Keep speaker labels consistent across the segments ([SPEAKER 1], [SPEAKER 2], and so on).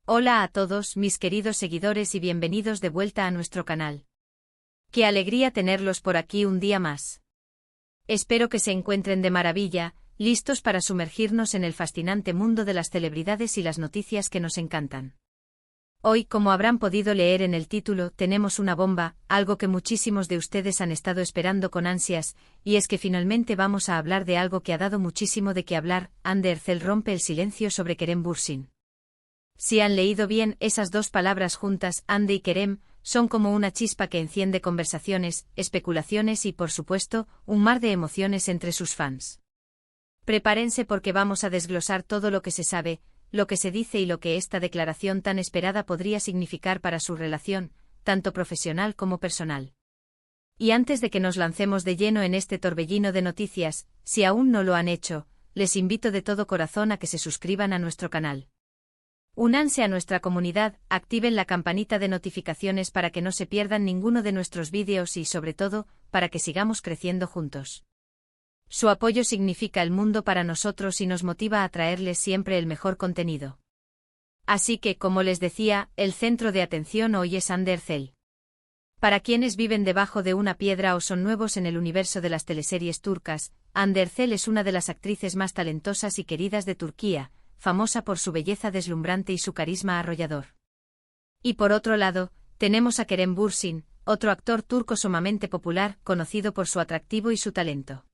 [SPEAKER 1] Hola a todos mis queridos seguidores y bienvenidos de vuelta a nuestro canal. Qué alegría tenerlos por aquí un día más. Espero que se encuentren de maravilla, listos para sumergirnos en el fascinante mundo de las celebridades y las noticias que nos encantan. Hoy, como habrán podido leer en el título, tenemos una bomba, algo que muchísimos de ustedes han estado esperando con ansias, y es que finalmente vamos a hablar de algo que ha dado muchísimo de qué hablar. Amber Ercel rompe el silencio sobre Kerem Bürsin. Si han leído bien esas dos palabras juntas, Ande y Kerem, son como una chispa que enciende conversaciones, especulaciones y, por supuesto, un mar de emociones entre sus fans. Prepárense porque vamos a desglosar todo lo que se sabe, lo que se dice y lo que esta declaración tan esperada podría significar para su relación, tanto profesional como personal. Y antes de que nos lancemos de lleno en este torbellino de noticias, si aún no lo han hecho, les invito de todo corazón a que se suscriban a nuestro canal. Únanse a nuestra comunidad, activen la campanita de notificaciones para que no se pierdan ninguno de nuestros vídeos y, sobre todo, para que sigamos creciendo juntos. Su apoyo significa el mundo para nosotros y nos motiva a traerles siempre el mejor contenido. Así que, como les decía, el centro de atención hoy es Amber Ercel. Para quienes viven debajo de una piedra o son nuevos en el universo de las teleseries turcas, Amber Ercel es una de las actrices más talentosas y queridas de Turquía, famosa por su belleza deslumbrante y su carisma arrollador. Y por otro lado, tenemos a Kerem Bürsin, otro actor turco sumamente popular, conocido por su atractivo y su talento.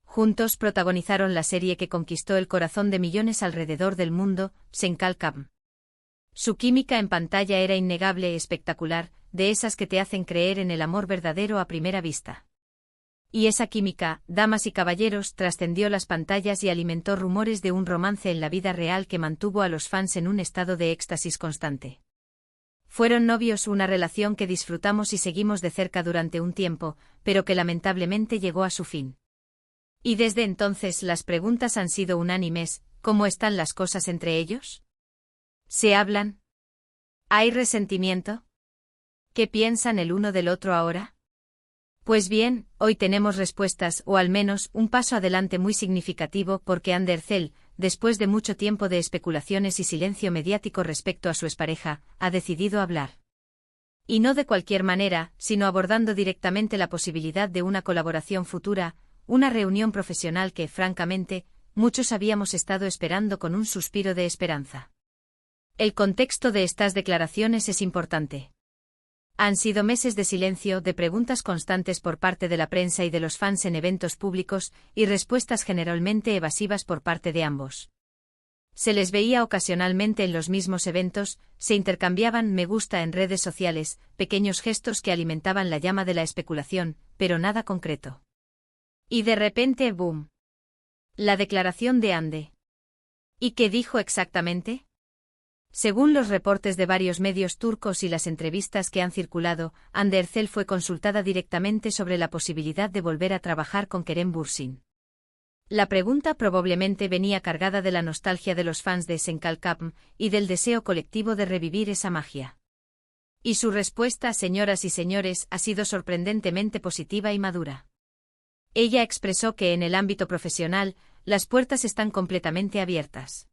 [SPEAKER 1] Juntos protagonizaron la serie que conquistó el corazón de millones alrededor del mundo, Senkalkam. Su química en pantalla era innegable y espectacular, de esas que te hacen creer en el amor verdadero a primera vista. Y esa química, damas y caballeros, trascendió las pantallas y alimentó rumores de un romance en la vida real que mantuvo a los fans en un estado de éxtasis constante. Fueron novios, una relación que disfrutamos y seguimos de cerca durante un tiempo, pero que lamentablemente llegó a su fin. Y desde entonces las preguntas han sido unánimes: ¿cómo están las cosas entre ellos? ¿Se hablan? ¿Hay resentimiento? ¿Qué piensan el uno del otro ahora? Pues bien, hoy tenemos respuestas, o al menos un paso adelante muy significativo, porque Amber Ercel, después de mucho tiempo de especulaciones y silencio mediático respecto a su expareja, ha decidido hablar. Y no de cualquier manera, sino abordando directamente la posibilidad de una colaboración futura, una reunión profesional que, francamente, muchos habíamos estado esperando con un suspiro de esperanza. El contexto de estas declaraciones es importante. Han sido meses de silencio, de preguntas constantes por parte de la prensa y de los fans en eventos públicos, y respuestas generalmente evasivas por parte de ambos. Se les veía ocasionalmente en los mismos eventos, se intercambiaban me gusta en redes sociales, pequeños gestos que alimentaban la llama de la especulación, pero nada concreto. Y de repente, ¡boom! La declaración de Ande. ¿Y qué dijo exactamente? Según los reportes de varios medios turcos y las entrevistas que han circulado, Amber Ercel fue consultada directamente sobre la posibilidad de volver a trabajar con Kerem Bürsin. La pregunta probablemente venía cargada de la nostalgia de los fans de Senkalkam y del deseo colectivo de revivir esa magia. Y su respuesta, señoras y señores, ha sido sorprendentemente positiva y madura. Ella expresó que en el ámbito profesional, las puertas están completamente abiertas.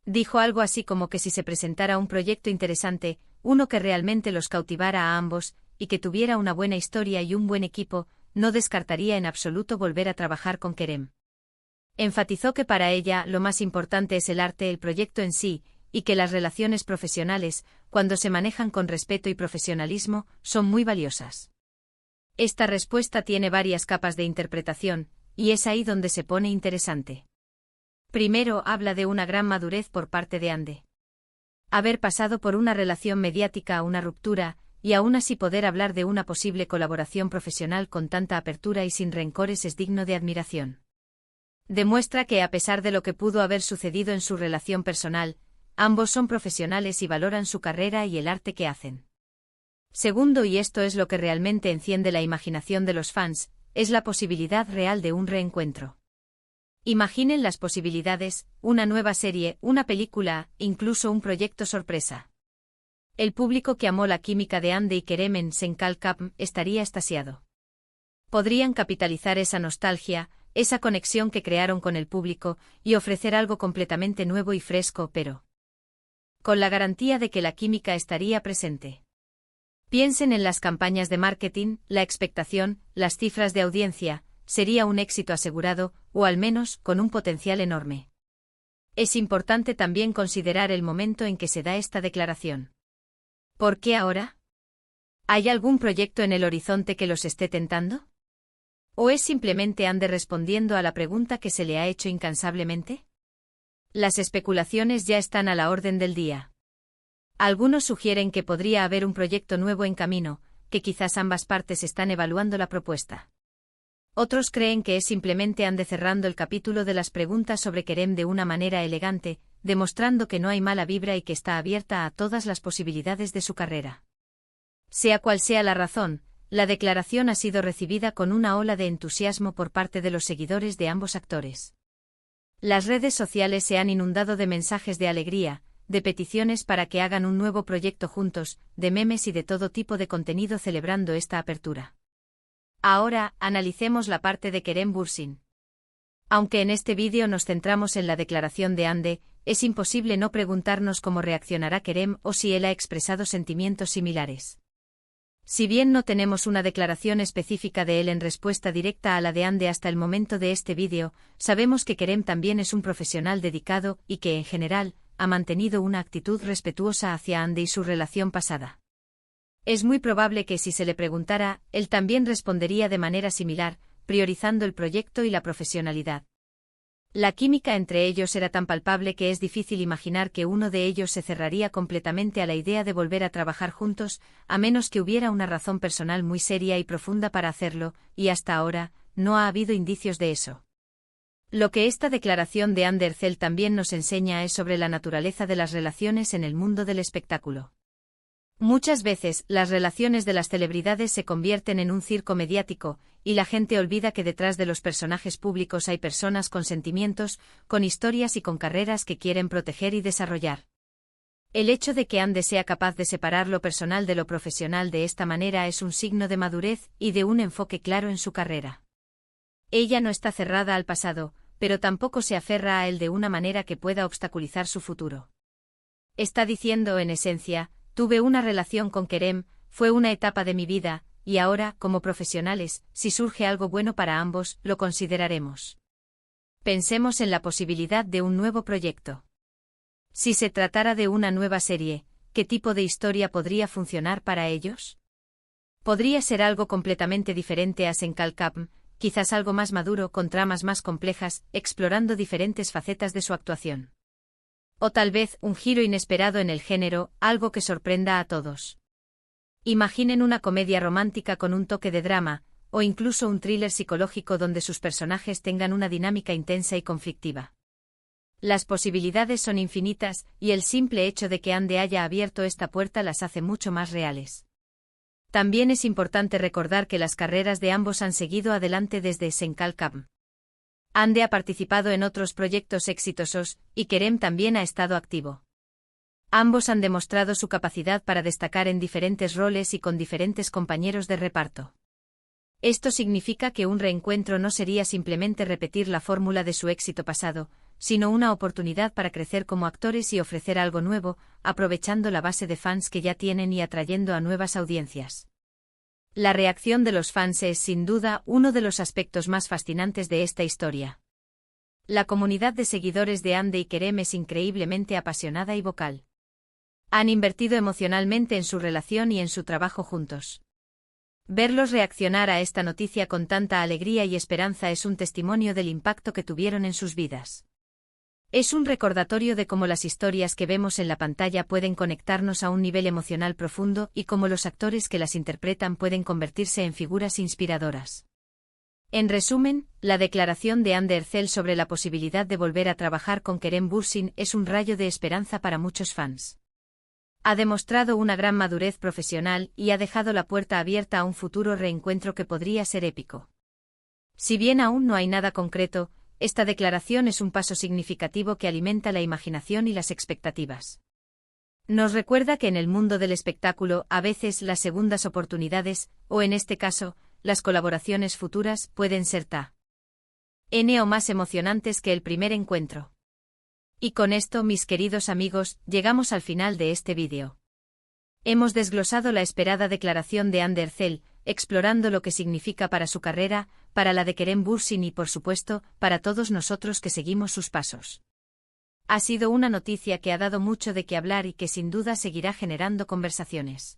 [SPEAKER 1] Dijo algo así como que si se presentara un proyecto interesante, uno que realmente los cautivara a ambos, y que tuviera una buena historia y un buen equipo, no descartaría en absoluto volver a trabajar con Kerem. Enfatizó que para ella lo más importante es el arte, el proyecto en sí, y que las relaciones profesionales, cuando se manejan con respeto y profesionalismo, son muy valiosas. Esta respuesta tiene varias capas de interpretación, y es ahí donde se pone interesante. Primero, habla de una gran madurez por parte de Ande. Haber pasado por una relación mediática a una ruptura, y aún así poder hablar de una posible colaboración profesional con tanta apertura y sin rencores es digno de admiración. Demuestra que a pesar de lo que pudo haber sucedido en su relación personal, ambos son profesionales y valoran su carrera y el arte que hacen. Segundo, y esto es lo que realmente enciende la imaginación de los fans, es la posibilidad real de un reencuentro. Imaginen las posibilidades: una nueva serie, una película, incluso un proyecto sorpresa. El público que amó la química de Ande y Kerem en Senkalkam estaría extasiado. Podrían capitalizar esa nostalgia, esa conexión que crearon con el público, y ofrecer algo completamente nuevo y fresco, pero con la garantía de que la química estaría presente. Piensen en las campañas de marketing, la expectación, las cifras de audiencia, sería un éxito asegurado, o al menos, con un potencial enorme. Es importante también considerar el momento en que se da esta declaración. ¿Por qué ahora? ¿Hay algún proyecto en el horizonte que los esté tentando? ¿O es simplemente Ande respondiendo a la pregunta que se le ha hecho incansablemente? Las especulaciones ya están a la orden del día. Algunos sugieren que podría haber un proyecto nuevo en camino, que quizás ambas partes están evaluando la propuesta. Otros creen que es simplemente Ande cerrando el capítulo de las preguntas sobre Kerem de una manera elegante, demostrando que no hay mala vibra y que está abierta a todas las posibilidades de su carrera. Sea cual sea la razón, la declaración ha sido recibida con una ola de entusiasmo por parte de los seguidores de ambos actores. Las redes sociales se han inundado de mensajes de alegría, de peticiones para que hagan un nuevo proyecto juntos, de memes y de todo tipo de contenido celebrando esta apertura. Ahora, analicemos la parte de Kerem Bürsin. Aunque en este vídeo nos centramos en la declaración de Ande, es imposible no preguntarnos cómo reaccionará Kerem o si él ha expresado sentimientos similares. Si bien no tenemos una declaración específica de él en respuesta directa a la de Ande hasta el momento de este vídeo, sabemos que Kerem también es un profesional dedicado y que, en general, ha mantenido una actitud respetuosa hacia Ande y su relación pasada. Es muy probable que si se le preguntara, él también respondería de manera similar, priorizando el proyecto y la profesionalidad. La química entre ellos era tan palpable que es difícil imaginar que uno de ellos se cerraría completamente a la idea de volver a trabajar juntos, a menos que hubiera una razón personal muy seria y profunda para hacerlo, y hasta ahora, no ha habido indicios de eso. Lo que esta declaración de Ande Erçel también nos enseña es sobre la naturaleza de las relaciones en el mundo del espectáculo. Muchas veces, las relaciones de las celebridades se convierten en un circo mediático, y la gente olvida que detrás de los personajes públicos hay personas con sentimientos, con historias y con carreras que quieren proteger y desarrollar. El hecho de que Ande sea capaz de separar lo personal de lo profesional de esta manera es un signo de madurez y de un enfoque claro en su carrera. Ella no está cerrada al pasado, pero tampoco se aferra a él de una manera que pueda obstaculizar su futuro. Está diciendo, en esencia, tuve una relación con Kerem, fue una etapa de mi vida, y ahora, como profesionales, si surge algo bueno para ambos, lo consideraremos. Pensemos en la posibilidad de un nuevo proyecto. Si se tratara de una nueva serie, ¿qué tipo de historia podría funcionar para ellos? Podría ser algo completamente diferente a Senkalkapm, quizás algo más maduro con tramas más complejas, explorando diferentes facetas de su actuación. O tal vez un giro inesperado en el género, algo que sorprenda a todos. Imaginen una comedia romántica con un toque de drama, o incluso un thriller psicológico donde sus personajes tengan una dinámica intensa y conflictiva. Las posibilidades son infinitas, y el simple hecho de que Ande haya abierto esta puerta las hace mucho más reales. También es importante recordar que las carreras de ambos han seguido adelante desde Senkalkapm. Ande ha participado en otros proyectos exitosos, y Kerem también ha estado activo. Ambos han demostrado su capacidad para destacar en diferentes roles y con diferentes compañeros de reparto. Esto significa que un reencuentro no sería simplemente repetir la fórmula de su éxito pasado, sino una oportunidad para crecer como actores y ofrecer algo nuevo, aprovechando la base de fans que ya tienen y atrayendo a nuevas audiencias. La reacción de los fans es, sin duda, uno de los aspectos más fascinantes de esta historia. La comunidad de seguidores de Ande y Kerem es increíblemente apasionada y vocal. Han invertido emocionalmente en su relación y en su trabajo juntos. Verlos reaccionar a esta noticia con tanta alegría y esperanza es un testimonio del impacto que tuvieron en sus vidas. Es un recordatorio de cómo las historias que vemos en la pantalla pueden conectarnos a un nivel emocional profundo y cómo los actores que las interpretan pueden convertirse en figuras inspiradoras. En resumen, la declaración de Ande Erçel sobre la posibilidad de volver a trabajar con Kerem Bürsin es un rayo de esperanza para muchos fans. Ha demostrado una gran madurez profesional y ha dejado la puerta abierta a un futuro reencuentro que podría ser épico. Si bien aún no hay nada concreto, esta declaración es un paso significativo que alimenta la imaginación y las expectativas. Nos recuerda que en el mundo del espectáculo a veces las segundas oportunidades, o en este caso, las colaboraciones futuras, pueden ser o más emocionantes que el primer encuentro. Y con esto, mis queridos amigos, llegamos al final de este vídeo. Hemos desglosado la esperada declaración de Ander Zell, explorando lo que significa para su carrera, para la de Kerem Bürsin y por supuesto, para todos nosotros que seguimos sus pasos. Ha sido una noticia que ha dado mucho de qué hablar y que sin duda seguirá generando conversaciones.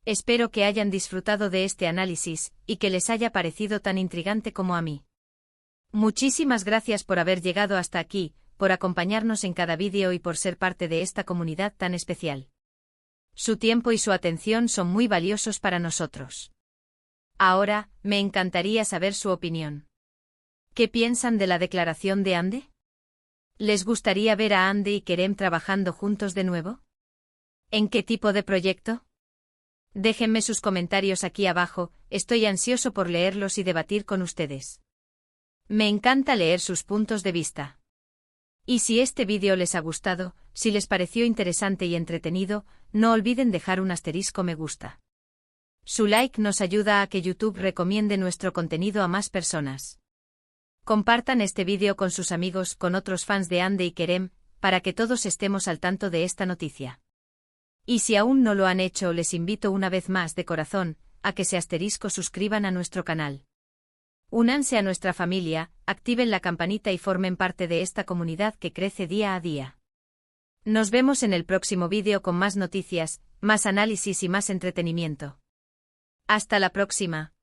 [SPEAKER 1] Espero que hayan disfrutado de este análisis, y que les haya parecido tan intrigante como a mí. Muchísimas gracias por haber llegado hasta aquí, por acompañarnos en cada vídeo y por ser parte de esta comunidad tan especial. Su tiempo y su atención son muy valiosos para nosotros. Ahora, me encantaría saber su opinión. ¿Qué piensan de la declaración de Hande? ¿Les gustaría ver a Hande y Kerem trabajando juntos de nuevo? ¿En qué tipo de proyecto? Déjenme sus comentarios aquí abajo, estoy ansioso por leerlos y debatir con ustedes. Me encanta leer sus puntos de vista. Y si este vídeo les ha gustado, si les pareció interesante y entretenido, no olviden dejar un asterisco me gusta. Su like nos ayuda a que YouTube recomiende nuestro contenido a más personas. Compartan este vídeo con sus amigos, con otros fans de Hande y Kerem, para que todos estemos al tanto de esta noticia. Y si aún no lo han hecho, les invito una vez más de corazón, a que se suscriban a nuestro canal. Únanse a nuestra familia, activen la campanita y formen parte de esta comunidad que crece día a día. Nos vemos en el próximo vídeo con más noticias, más análisis y más entretenimiento. Hasta la próxima.